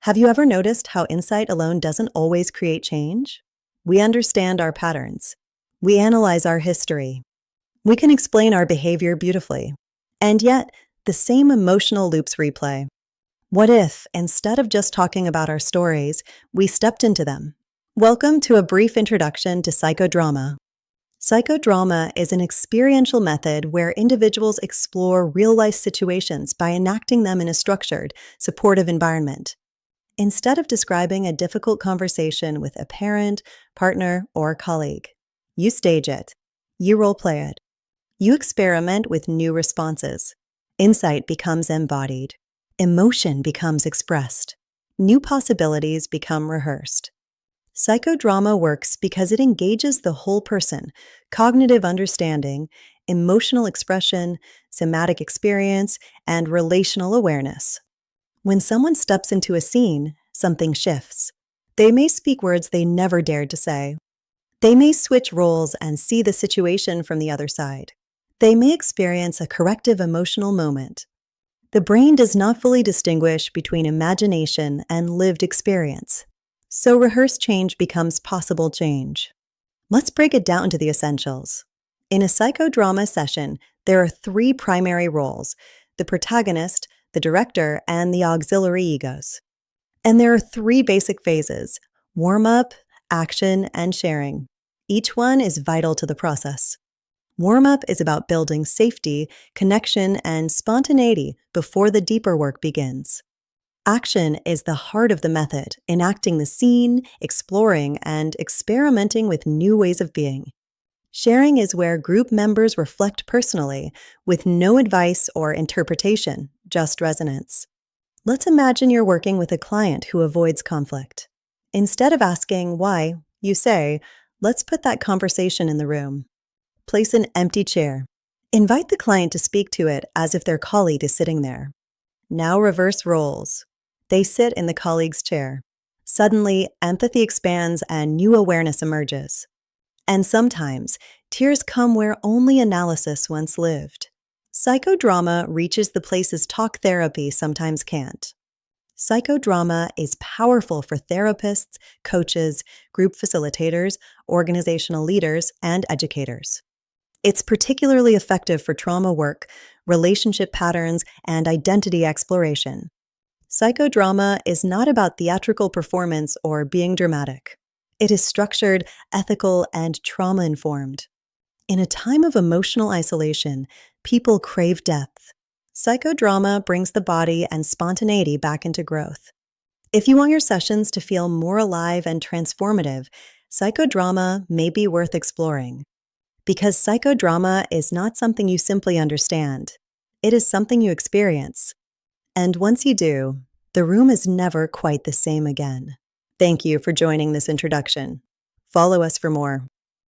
Have you ever noticed how insight alone doesn't always create change? We understand our patterns. We analyze our history. We can explain our behavior beautifully. And yet, the same emotional loops replay. What if, instead of just talking about our stories, we stepped into them? Welcome to a brief introduction to psychodrama. Psychodrama is an experiential method where individuals explore real-life situations by enacting them in a structured, supportive environment. Instead of describing a difficult conversation with a parent, partner, or colleague, you stage it. You role-play it. You experiment with new responses. Insight becomes embodied. Emotion becomes expressed. New possibilities become rehearsed. Psychodrama works because it engages the whole person: cognitive understanding, emotional expression, somatic experience, and relational awareness. When someone steps into a scene, something shifts. They may speak words they never dared to say. They may switch roles and see the situation from the other side. They may experience a corrective emotional moment. The brain does not fully distinguish between imagination and lived experience. So rehearsed change becomes possible change. Let's break it down to the essentials. In a psychodrama session, there are three primary roles: the protagonist, the director, and the auxiliary egos. And there are three basic phases: warm-up, action, and sharing. Each one is vital to the process. Warm-up is about building safety, connection, and spontaneity before the deeper work begins. Action is the heart of the method, enacting the scene, exploring, and experimenting with new ways of being. Sharing is where group members reflect personally, with no advice or interpretation, just resonance. Let's imagine you're working with a client who avoids conflict. Instead of asking why, you say, "Let's put that conversation in the room." Place an empty chair. Invite the client to speak to it as if their colleague is sitting there. Now reverse roles. They sit in the colleague's chair. Suddenly, empathy expands and new awareness emerges. And sometimes, tears come where only analysis once lived. Psychodrama reaches the places talk therapy sometimes can't. Psychodrama is powerful for therapists, coaches, group facilitators, organizational leaders, and educators. It's particularly effective for trauma work, relationship patterns, and identity exploration. Psychodrama is not about theatrical performance or being dramatic. It is structured, ethical, and trauma-informed. In a time of emotional isolation, people crave depth. Psychodrama brings the body and spontaneity back into growth. If you want your sessions to feel more alive and transformative, psychodrama may be worth exploring. Because psychodrama is not something you simply understand. It is something you experience. And once you do, the room is never quite the same again. Thank you for joining this introduction. Follow us for more.